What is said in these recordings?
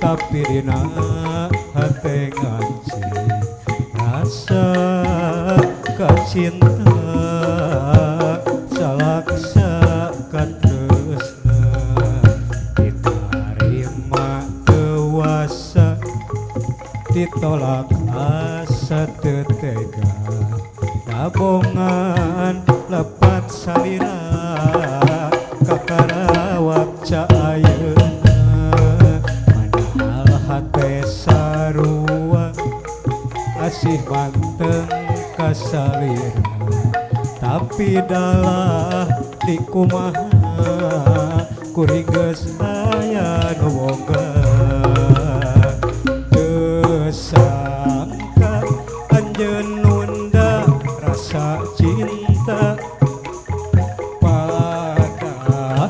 tapi dina hate ngaji rasa kacinta salaksa katresna ditarima tewasa ditolak asa tetega tabongan lepat salira kakarawak ca ayeuna manahal hate sarua asih manteng kasalira tapi dalah di kumaha kuring geus aya nu boga teu sangka anjeun nunda rasa cinta padahal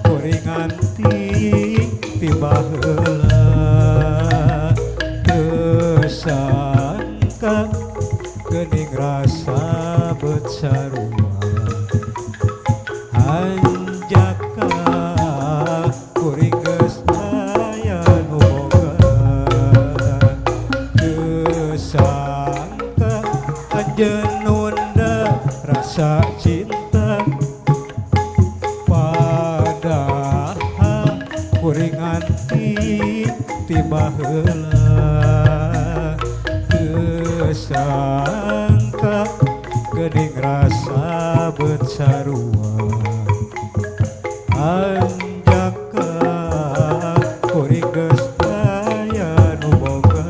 kuring anti tiba heula teu sangka geuning rasa beut sarua anjaka kuring geus aya nu boga teu sangka anjeun nunda rasa cinta padahal kuring anti tiba heula teu sangka geuning rasa beut sarua anjaka kuring geus aya nu boga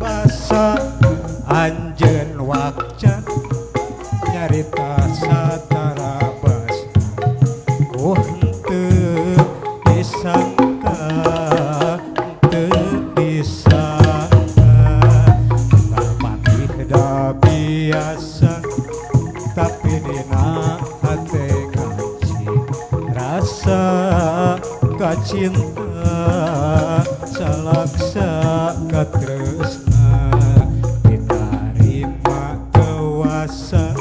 basa anjeun wakcan nyarita satara basa teu disangka teu disangka tapati da biasa tapi dina hate ngaji rasa kacinta salaksa katresna ditarima tewasa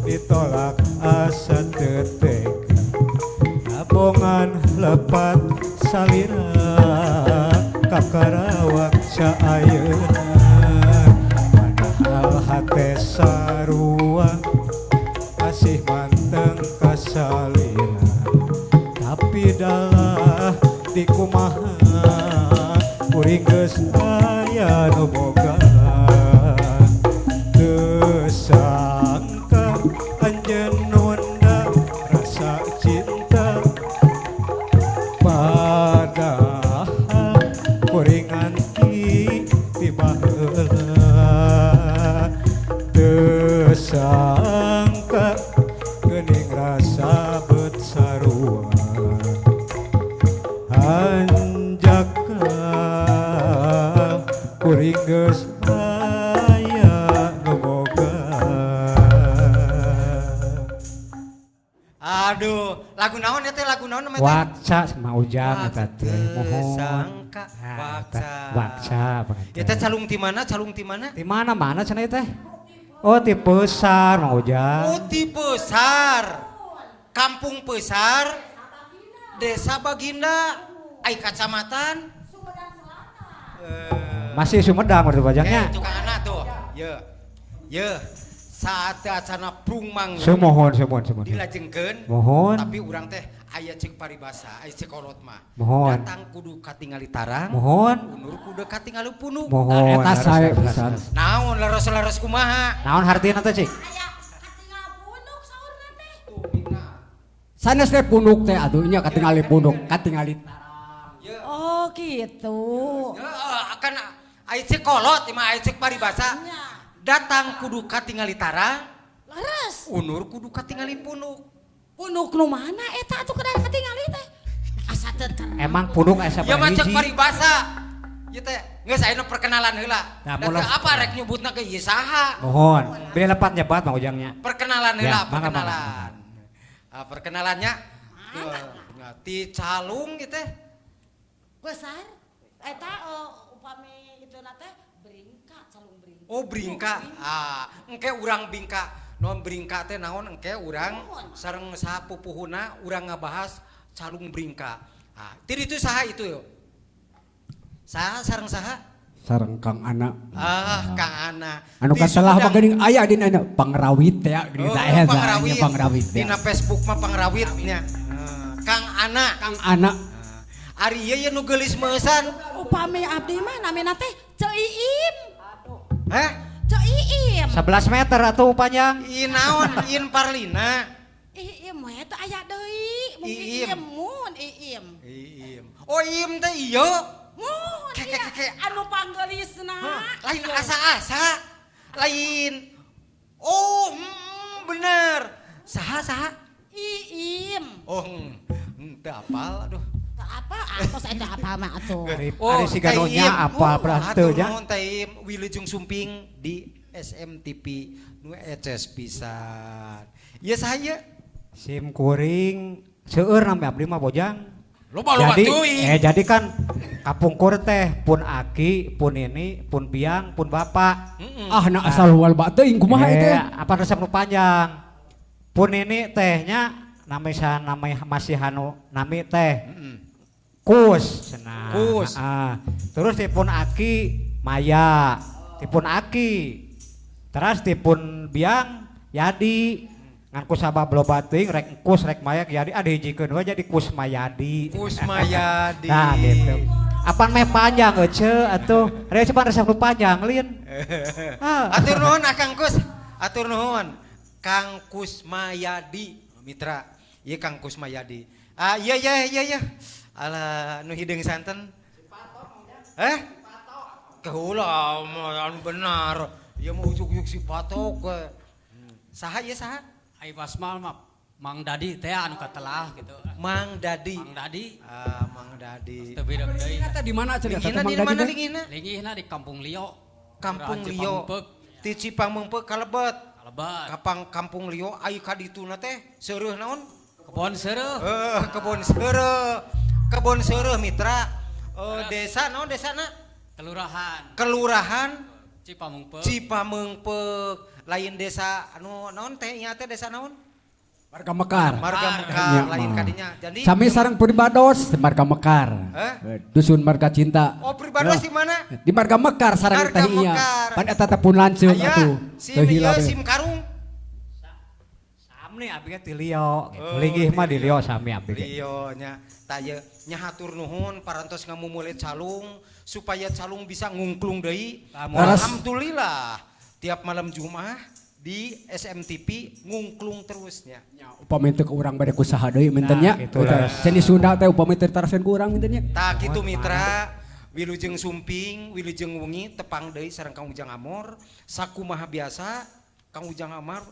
ditolak asa tetega tabongan lepat salira kakarawak ca ayeuna padahal hate sarua asih manteng kasalira tapi dalah di kumaha kuring geus aya nu boga teu sangka anjeun nunda rasa cinta padahal kuring anti tiba heula teu sangka geuning rasa beut sarua anjaka kuring geus aya nu boga. Aduh, lagu naon ya teh lagu naon namanya? Wakca sama ujang eta teh mohon. Sangka wakca. Wakca Ya teh calung ti mana? Calung ti mana? di mana cenah teh? Oh ti Peusar Mang Ujang. Oh ti Peusar. Kampung Peusar. Desa Baginda. Ai kacamatan. Masih Sumedang berarti bajangnya. Tukang anak tuh. Ye. Saat acana prungmang Semohon. dilajengkeun. Mohon. Tapi urang teh aya ceuk paribasa, aya ceuk kolot mah. Mohon. Datang kudu katingali tarang. Mohon. Unur kudu katingali punuk. Mohon. Eta sae pisan. Naon leres-leres kumaha? Naon hartina teh cik? Sanes teh punuk teh atuh nya katingali punuk, katingali tarang. Oh gitu. Akan aya ceuk kolot mah aya ceuk paribasa. Datang kudu katingali tarang. Laras. Unur kudu katingali punuk. Punuk nu mana eta atuh kada katingali teh. Asa Emang pudung asa Ya mah cek hiji. paribasa. Ieu teh geus ayeuna perkenalan heula. Nah, Da mulai. teu apa rek nyebutna ke ieu saha? Mohon. Beli lepat nyebat Mang Ujangnya. Perkenalan Ya, heula, mangga, perkenalan. Perkenalannya ti calung ieu teh. Besar eta upami itu teh beringka calung beringka. Oh, bringka. Engke urang bingka. Non bringka teh naon engke urang sareng sapupuhuna urang ngabahas calung bringka. Ti ditu saha itu yo? Saha sareng saha? Sareng Kang Ana. Kang Ana. Anu Di kasalah Sumedang. mah geuning aya dina pangrawit ya geuning tah eta Pangrawit. pangrawit. Dina Facebook mah pangrawitnya. Kang Ana. Kang Ana. Ari ieu ye nu geulis meusan. Upami abdi mah namina teh Ceu Iim. Heh? Ceu Iim. 11 meter atuh panjang. Ieu naon? Iin Parlina. Iim we teh aya deui. Mungkin Iim. Iim mun Iim. Iim. Oh, Iim teh ieu. Mun Kek, iya. kek, kek. Anu panggelisna. Lain asa-asa. Lain. Oh, bener. Saha? Iim. Oh, teu apal aduh. Apa? Atos eta apa mah atuh. Ari si ganonya apal Hatur pranteu nya. nuhun teh Iim, Wilujeng Sumping di SMTP nu eces pisan. Ieu saha ieu? Sim kuring seueur nami abdi mah Bojang. Loba-loba Jadi teuing. jadi kan kapungkur teh pun aki, pun ini, pun biang, pun bapak. Na asal wal teuing kumaha itu? Apa resep nu panjang? Pun ini tehnya namanya masih hanu nami teh. Kus, cenah. Kus. Terus tipun aki Maya, tipun aki. Terus tipun biang Yadi. Ngan kusabab loba teuing rek kus rek Maya Yadi hijikeun we jadi Kus Mayadi. Kusmayadi. Nah gitu. Apaan meh panjang ece atuh. Ada cepat resep nu panjang lin. Atur nuhun Kang Kus. Atur nuhun. Kang Kusmayadi mitra. Ieu Kang Kusmayadi. Iya. Alah nu hideung santen. Kaula anu benar. Ieu mah ujug-ujug si patok we. Saha ieu saha? Ai Basmal mah Mang Dadi teh anu katelah gitu. Mang Dadi. Mang Dadi Mang Dadi. teu beda deui. Eta di mana cerita Linggihna di mana linggihna? Linggihna di Kampung Lio. Kampung Raja Lio. Pamumpek, Ti Cipameungpeuk kalebet. Kalebet. Kampung Lio aya ka dituna teh seureum naon? Kebon Seureuh. Kebon seureum mitra. Desa naon desana? Kelurahan Cipameungpeuk. Cipameungpeuk. Lain desa anu naon teh nya teh desa naon? Marga Mekar. Marga Nya, Mekar lain mah. kadinya. Jadi Sami sareng Pribados di Marga Mekar. Dusun Marga Cinta. Oh, Pribados di mana? Di Marga Mekar sareng Marga teh nya. Mekar. Pan eta teh pun lanceuk Aya atuh. sim ieu sim karung. Sami abdi ge ti Lio. Linggih mah di Lio sami abdi ge. Lio nya tah ieu nya hatur nuhun parantos ngamumule calung supaya calung bisa ngungklung deui. Alhamdulillah tiap malam Jumat di SMTP ngungklung terusnya. Upami teu urang bade kusaha deui minten nya. Nah, gitu lah. Cenah Sunda teh upami teu tarasen ku urang minten nya. Tak kitu mitra, Wilujeng Sumping, Wilujeng Wengi tepang deui sareng Kang Ujang Amor, sakumaha biasa Kang Ujang Amor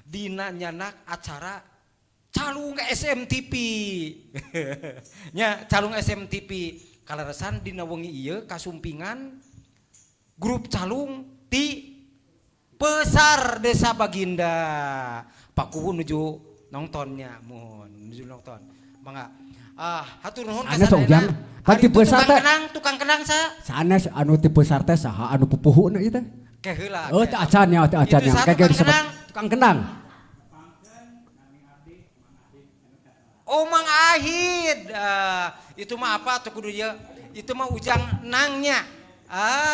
dina nyanak acara calung SMTP. Nya calung SMTP kaleresan dina wengi ieu kasumpingan grup calung ti Besar Desa Baginda. Pakuwu nuju nontonnya, mohon nuju nonton. Mangga. Hatur nuhun ka Sanes Ujang. Pan ti besar teh. Tukang kenang sa. Sanes anu ti besar teh saha anu pupuhuna ieu teh? Ke heula. Oh teh acannya, teh acannya. Itu Kayak tukang kenang. tukang kenang. Oh Mang Ahid. Itu mah apa tuh kudu ieu? Itu mah Ujang Nangnya.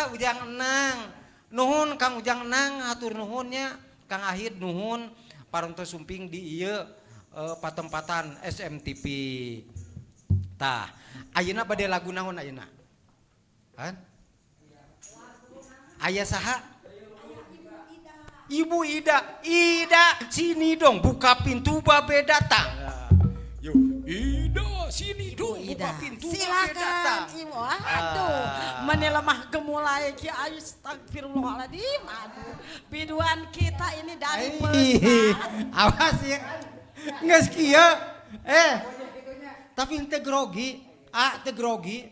Ujang Nang. Nuhun Kang Ujang Nang hatur nuhunnya. Kang Ahid nuhun parantos sumping di ieu patempatan SMTP. Tah, ayeuna bade lagu naon ayeuna? Han? Aya saha? Ibu Ida. Ida, sini dong buka pintu babe datang. Yuk, Ida, sini dong buka pintu babe datang. Silakan Ibu. Aduh, menila mah gemulai ki ayu astagfirullahaladzim. Aduh, biduan kita ini dari besar. Awas ya. Geus kieu. Tapi henteu grogi. teu grogi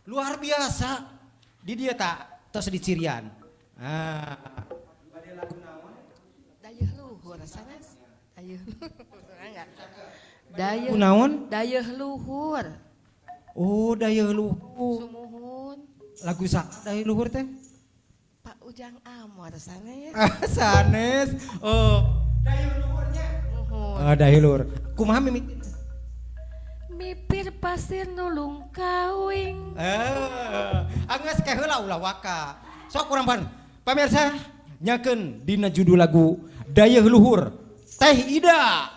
luar biasa di dia tak tos di cirian. Dayeuh luhur sanes. Dayeuh. Enggak. Dayeuh. Kunaon? Dayeuh luhur. Oh, dayeuh luhur. Sumuhun. Lagu sak dayeuh luhur teh? Pak Ujang Amor sanes. Sanes. Oh, dayeuh luhurnya. Muhun. Dayeuh luhur. Kumaha mimiti? Mipir pasir nulung kawing. Angges ke heula ulah waka. Sok kurang pan. Pamirsa, nyakeun dina judul lagu Dayeuh Luhur Teh Ida.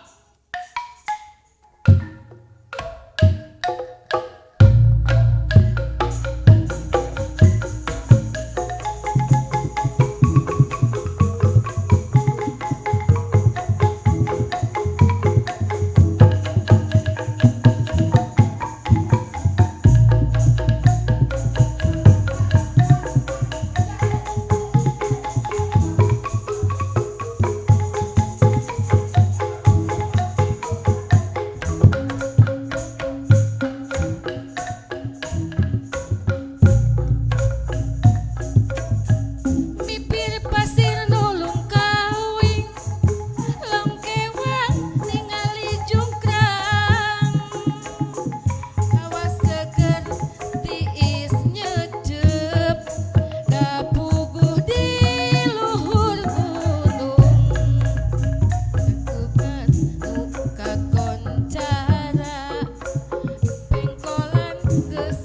Mipir pasir nulung kawing. Longkewang ningali jungkrang. Awas seger tiis nyecep. Da puguh di luhur gunung. Kakubat nu kakoncara. Pengkolan geus